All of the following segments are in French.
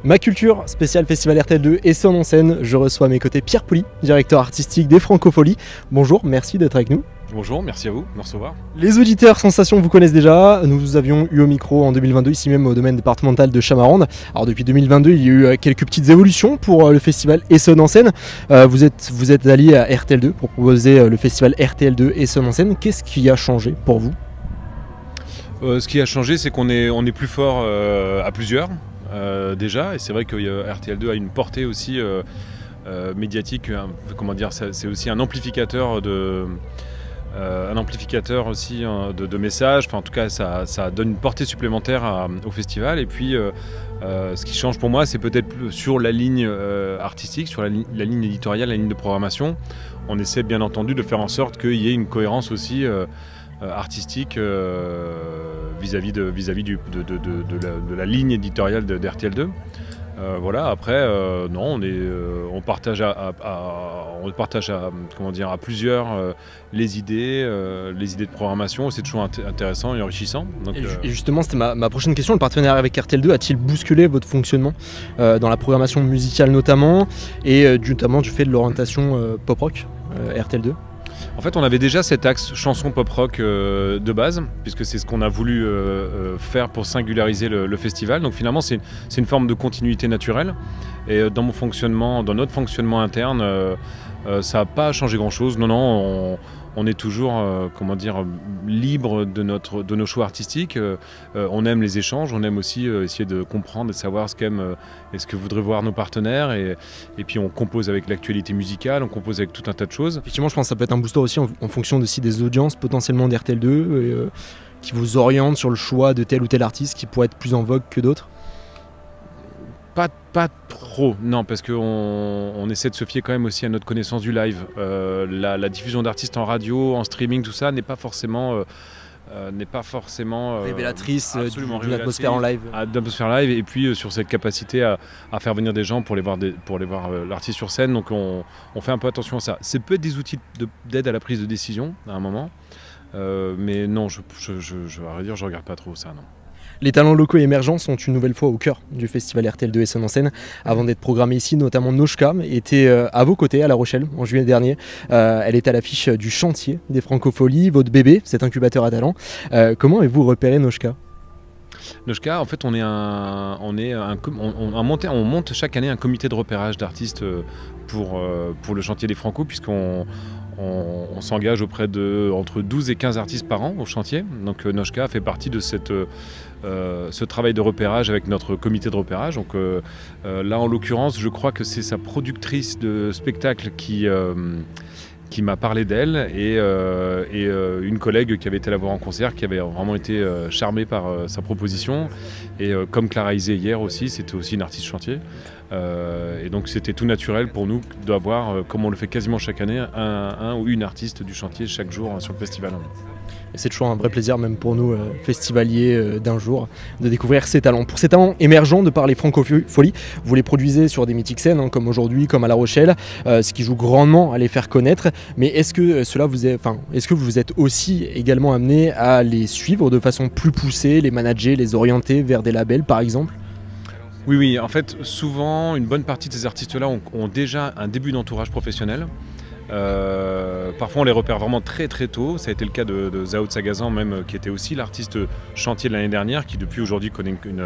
Ma culture, spécial festival RTL2 et son en scène, je reçois à mes côtés Pierre Pouli, directeur artistique des Francopholies. Bonjour, merci d'être avec nous. Bonjour, merci à vous de me recevoir. Les auditeurs Sensation vous connaissent déjà, nous vous avions eu au micro en 2022 ici même au domaine départemental de Chamarandes. Alors depuis 2022 il y a eu quelques petites évolutions pour le festival Essonne en scène. Vous êtes allié à RTL2 pour proposer le festival RTL2 Essonne en scène. Qu'est-ce qui a changé pour vous ? Ce qui a changé, c'est qu'on est plus fort à plusieurs déjà, et c'est vrai que RTL2 a une portée aussi médiatique, comment dire, c'est aussi un amplificateur aussi de messages. Enfin, en tout cas ça donne une portée supplémentaire au festival. Et puis ce qui change pour moi, c'est peut-être sur la ligne artistique, sur la ligne éditoriale, la ligne de programmation. On essaie bien entendu de faire en sorte qu'il y ait une cohérence aussi artistique vis-à-vis de la ligne éditoriale d'RTL2. Voilà, après, non, on partage à plusieurs les idées de programmation. C'est toujours intéressant et enrichissant. Donc, et justement, c'était ma prochaine question. Le partenariat avec RTL2 a-t-il bousculé votre fonctionnement dans la programmation musicale notamment, et notamment du fait de l'orientation pop-rock RTL2 ? En fait, on avait déjà cet axe chanson pop-rock de base, puisque c'est ce qu'on a voulu faire pour singulariser le festival. Donc finalement, c'est une forme de continuité naturelle. Et dans notre fonctionnement interne, ça n'a pas changé grand-chose. Non, on est toujours, libre de nos choix artistiques. On aime les échanges, on aime aussi essayer de comprendre et de savoir ce qu'aiment et ce que voudraient voir nos partenaires. Et puis on compose avec l'actualité musicale, on compose avec tout un tas de choses. Effectivement, je pense que ça peut être un booster aussi en fonction aussi des audiences potentiellement d'RTL2 qui vous orientent sur le choix de tel ou tel artiste qui pourrait être plus en vogue que d'autres. Pas trop, non, parce qu'on essaie de se fier quand même aussi à notre connaissance du live. La diffusion d'artistes en radio, en streaming, tout ça n'est pas forcément révélatrice d'une atmosphère en live. D'atmosphère live, et puis sur cette capacité à faire venir des gens pour les voir l'artiste sur scène. Donc on fait un peu attention à ça. C'est peut-être des outils d'aide à la prise de décision à un moment, mais non, je regarde pas trop ça, non. Les talents locaux et émergents sont une nouvelle fois au cœur du festival RTL2 Essonne en scène. Avant d'être programmée ici, notamment Noshka était à vos côtés à La Rochelle en juillet dernier. Elle est à l'affiche du chantier des Francopholies, votre bébé, cet incubateur à talent. Comment avez-vous repéré Noshka ? Noshka, en fait, on monte chaque année un comité de repérage d'artistes pour le chantier des Franco, puisqu'on s'engage auprès entre 12 et 15 artistes par an au chantier. Donc Noshka fait partie de ce travail de repérage avec notre comité de repérage. Donc là, en l'occurrence, je crois que c'est sa productrice de spectacle qui m'a parlé d'elle, et une collègue qui avait été la voir en concert, qui avait vraiment été charmée par sa proposition. Et comme Clara Isé hier aussi, c'était aussi une artiste chantier. Et donc c'était tout naturel pour nous d'avoir, comme on le fait quasiment chaque année, un ou une artiste du chantier chaque jour sur le festival. Et c'est toujours un vrai plaisir, même pour nous, festivaliers d'un jour, de découvrir ces talents. Pour ces talents émergents de par les Francopholies, vous les produisez sur des mythiques scènes, comme aujourd'hui, comme à La Rochelle, ce qui joue grandement à les faire connaître. Mais est-ce que vous êtes aussi également amené à les suivre de façon plus poussée, les manager, les orienter vers des labels par exemple ? Oui, en fait, souvent, une bonne partie de ces artistes-là ont déjà un début d'entourage professionnel. Parfois on les repère vraiment très très tôt. Ça a été le cas de Zao de Sagazan, même, qui était aussi l'artiste chantier de l'année dernière, qui depuis aujourd'hui connaît une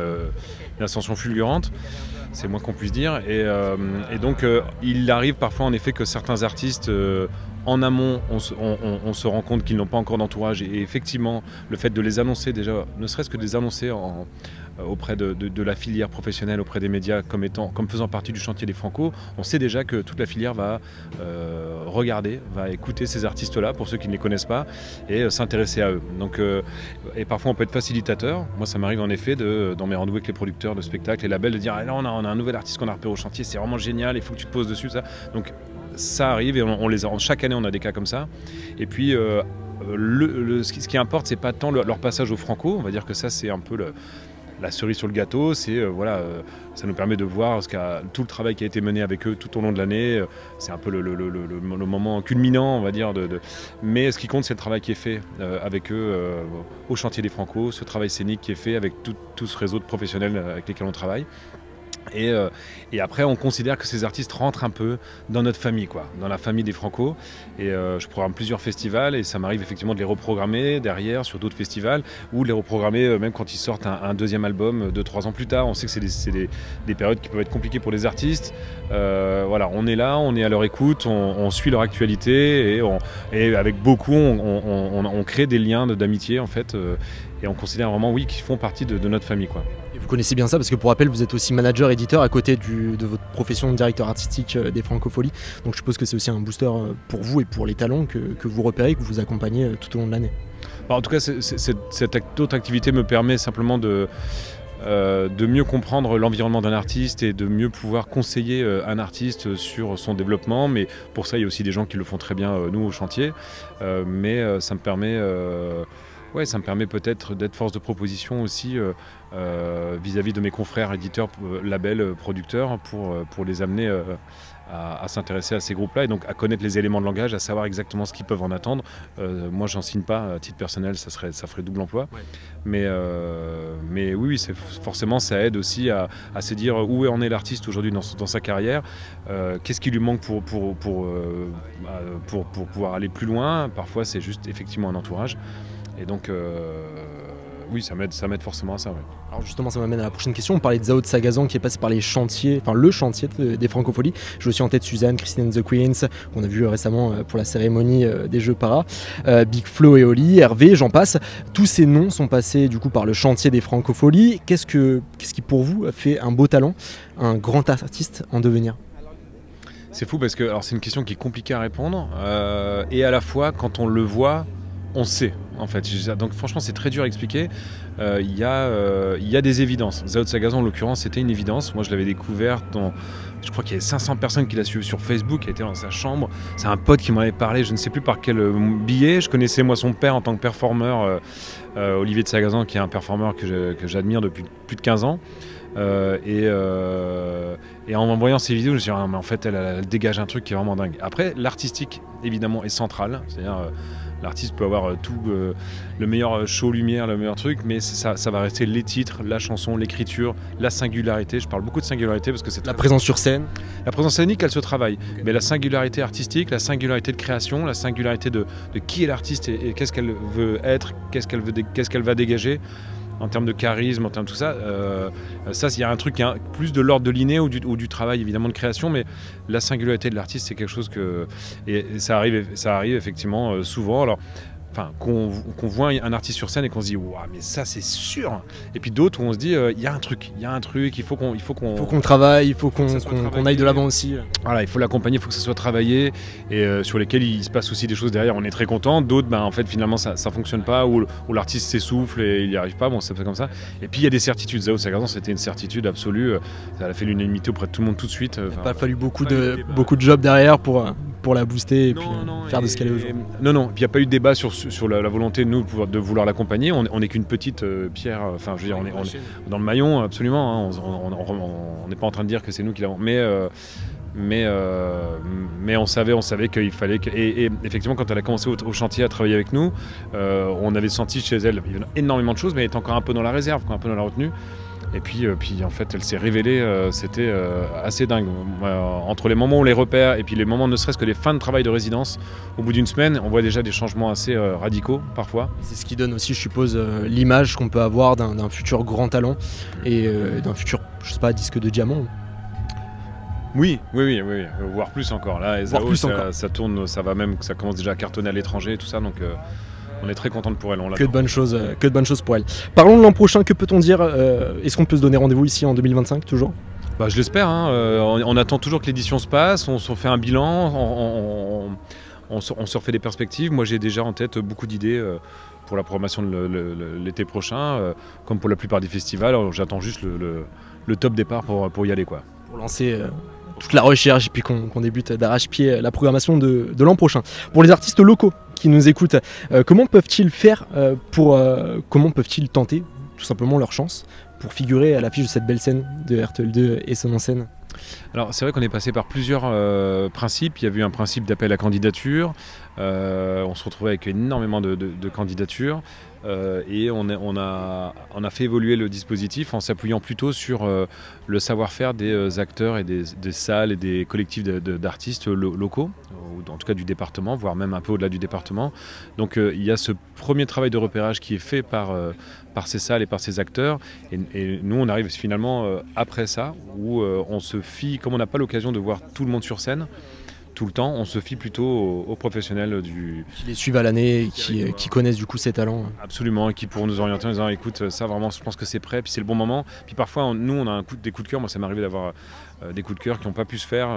ascension fulgurante, c'est moins qu'on puisse dire. Et donc il arrive parfois en effet que certains artistes en amont, on se rend compte qu'ils n'ont pas encore d'entourage, et effectivement le fait de les annoncer déjà, ne serait-ce que de les annoncer auprès de la filière professionnelle, auprès des médias comme faisant partie du chantier des Franco, on sait déjà que toute la filière va regarder, va écouter ces artistes-là, pour ceux qui ne les connaissent pas, et s'intéresser à eux. Donc, et parfois on peut être facilitateur. Moi ça m'arrive en effet dans mes rendez-vous avec les producteurs de spectacles et labels de dire ah, là on a un nouvel artiste qu'on a repéré au chantier, c'est vraiment génial, il faut que tu te poses dessus, ça. Donc ça arrive, et chaque année on a des cas comme ça. Et puis ce qui importe, c'est pas tant leur passage au Franco, on va dire que ça c'est un peu la cerise sur le gâteau, c'est ça nous permet de voir tout le travail qui a été mené avec eux tout au long de l'année. C'est un peu le moment culminant, on va dire. Mais ce qui compte, c'est le travail qui est fait avec eux au chantier des Franco, ce travail scénique qui est fait avec tout ce réseau de professionnels avec lesquels on travaille. Et après, on considère que ces artistes rentrent un peu dans notre famille, quoi, dans la famille des Franco. Et je programme plusieurs festivals et ça m'arrive effectivement de les reprogrammer derrière sur d'autres festivals ou de les reprogrammer même quand ils sortent un deuxième album 2-3 ans plus tard. On sait que c'est des périodes qui peuvent être compliquées pour les artistes. Voilà, on est là, on est à leur écoute, on suit leur actualité et avec beaucoup, on crée des liens d'amitié en fait. Et on considère vraiment, oui, qu'ils font partie de notre famille, quoi. Et vous connaissez bien ça parce que pour rappel, vous êtes aussi manager, éditeur à côté de votre profession de directeur artistique des Francopholies. Donc je suppose que c'est aussi un booster pour vous et pour les talents que vous repérez, que vous accompagnez tout au long de l'année. En tout cas, cette autre activité me permet simplement de mieux comprendre l'environnement d'un artiste et de mieux pouvoir conseiller un artiste sur son développement. Mais pour ça, il y a aussi des gens qui le font très bien, nous, au chantier. Mais ça me permet... Ouais, ça me permet peut-être d'être force de proposition aussi vis-à-vis de mes confrères éditeurs, labels, producteurs pour les amener à s'intéresser à ces groupes-là et donc à connaître les éléments de langage, à savoir exactement ce qu'ils peuvent en attendre. Moi, j'en signe pas à titre personnel, ça ferait double emploi. Ouais. Mais oui, forcément, ça aide aussi à se dire où en est l'artiste aujourd'hui dans sa carrière, qu'est-ce qui lui manque pour pouvoir aller plus loin. Parfois, c'est juste effectivement un entourage. Et donc, oui, ça m'aide forcément à ça. Ouais. Alors justement, ça m'amène à la prochaine question. On parlait de Zao de Sagazan qui est passé par les chantiers, enfin le chantier des Francopholies. J'ai aussi en tête Suzanne, Christine and the Queens, qu'on a vu récemment pour la cérémonie des Jeux Para, Big Flo et Oli, Hervé, j'en passe. Tous ces noms sont passés du coup par le chantier des Francopholies. Qu'est-ce qui pour vous fait un beau talent, un grand artiste en devenir ? C'est fou parce que c'est une question qui est compliquée à répondre et à la fois quand on le voit, on sait en fait. Donc franchement c'est très dur à expliquer. Il y a des évidences. Zao de Sagazan en l'occurrence c'était une évidence. Moi je l'avais découvert je crois qu'il y avait 500 personnes qui l'a suivi sur Facebook, qui était dans sa chambre. C'est un pote qui m'en avait parlé, je ne sais plus par quel billet. Je connaissais moi son père en tant que performeur, Olivier de Sagazan, qui est un performeur que j'admire depuis plus de 15 ans. Et en voyant ces vidéos, je me suis dit, mais en fait, elle dégage un truc qui est vraiment dingue. Après, l'artistique, évidemment, est central. C'est-à-dire, l'artiste peut avoir tout le meilleur show lumière, le meilleur truc, mais ça va rester les titres, la chanson, l'écriture, la singularité. Je parle beaucoup de singularité parce que c'est la présence sur scène. La présence scénique, elle se travaille. Okay. Mais la singularité artistique, la singularité de création, la singularité de qui est l'artiste et qu'est-ce qu'elle veut être, qu'est-ce qu'elle va dégager. En termes de charisme, en termes de tout ça, il y a un truc qui est plus de l'ordre de l'inné ou du travail évidemment de création, mais la singularité de l'artiste, c'est quelque chose et ça arrive effectivement souvent. Alors, qu'on voit un artiste sur scène et qu'on se dit waouh, mais ça c'est sûr. Et puis d'autres où on se dit il y a un truc, il faut qu'on travaille, il faut qu'on aille de l'avant aussi. Voilà, il faut l'accompagner, il faut que ça soit travaillé et sur lesquels il se passe aussi des choses derrière. On est très content. D'autres, en fait, finalement, ça fonctionne pas ou l'artiste s'essouffle et il n'y arrive pas. Bon, c'est comme ça. Et puis il y a des certitudes. Zao de Sagazan, c'était une certitude absolue. Ça a fait l'unanimité auprès de tout le monde tout de suite. Il n'a pas fallu beaucoup de jobs derrière pour la booster et puis faire de ce qu'elle est aujourd'hui. Non. Puis il n'y a pas eu de débat sur la volonté de nous de vouloir l'accompagner. On n'est qu'une petite pierre. Enfin, je veux dire, on est dans le maillon absolument. Hein. On n'est pas en train de dire que c'est nous qui l'avons. Mais on savait qu'il fallait et effectivement quand elle a commencé au chantier à travailler avec nous, on avait senti chez elle énormément de choses, mais elle était encore un peu dans la réserve, un peu dans la retenue. Et puis en fait elle s'est révélée, c'était assez dingue. Entre les moments où on les repère et puis les moments ne serait-ce que les fins de travail de résidence, au bout d'une semaine, on voit déjà des changements assez radicaux parfois. C'est ce qui donne aussi, je suppose, l'image qu'on peut avoir d'un futur grand talent et d'un futur, je sais pas, disque de diamant. Oui, voire plus encore. Là, Zao, ça tourne, ça commence déjà à cartonner à l'étranger et tout ça, donc on est très contente pour elle. Que de bonnes choses pour elle. Parlons de l'an prochain, que peut-on dire est-ce qu'on peut se donner rendez-vous ici en 2025 toujours ? Je l'espère, hein. On attend toujours que l'édition se passe, on se fait un bilan, on se refait des perspectives. Moi j'ai déjà en tête beaucoup d'idées pour la programmation de l'été prochain, comme pour la plupart des festivals. J'attends juste le top départ pour y aller, quoi. Pour lancer toute la recherche et puis qu'on débute d'arrache-pied la programmation de l'an prochain. Pour les artistes locaux qui nous écoutent, comment peuvent-ils faire comment peuvent-ils tenter tout simplement leur chance pour figurer à l'affiche de cette belle scène de RTL2 et son scène? Alors c'est vrai qu'on est passé par plusieurs principes. Il y a eu un principe d'appel à candidature, On se retrouvait avec énormément de candidatures. Et on a fait évoluer le dispositif en s'appuyant plutôt sur le savoir-faire des acteurs et des salles et des collectifs d'artistes locaux, ou en tout cas du département, voire même un peu au-delà du département. Donc il y a ce premier travail de repérage qui est fait par ces salles et par ces acteurs. Et nous, on arrive finalement après ça, où on se fie, comme on n'a pas l'occasion de voir tout le monde sur scène, tout le temps, on se fie plutôt aux professionnels qui les suivent à l'année, qui connaissent du coup ces talents. Absolument, et qui pourront nous orienter en disant écoute, ça vraiment, je pense que c'est prêt, puis c'est le bon moment. Puis parfois, nous, on a des coups de cœur. Moi, ça m'est arrivé d'avoir des coups de cœur qui n'ont pas pu se faire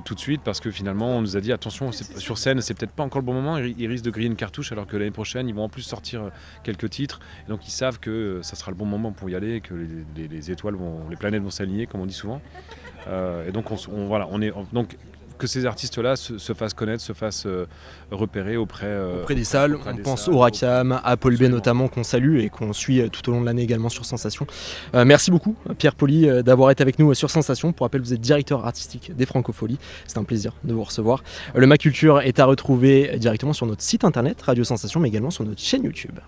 tout de suite parce que finalement, on nous a dit attention, sur scène, c'est peut-être pas encore le bon moment. Ils risquent de griller une cartouche alors que l'année prochaine, ils vont en plus sortir quelques titres. Et donc, ils savent que ça sera le bon moment pour y aller, que les étoiles les planètes vont s'aligner, comme on dit souvent. Et donc, donc que ces artistes-là se fassent connaître, se fassent repérer auprès des salles. On pense au Rackham, à Paul B notamment, qu'on salue et qu'on suit tout au long de l'année également sur Sensation. Merci beaucoup Pierre Poli d'avoir été avec nous sur Sensation. Pour rappel, vous êtes directeur artistique des Francopholies. C'est un plaisir de vous recevoir. Le MAC Culture est à retrouver directement sur notre site internet Radio Sensation, mais également sur notre chaîne YouTube.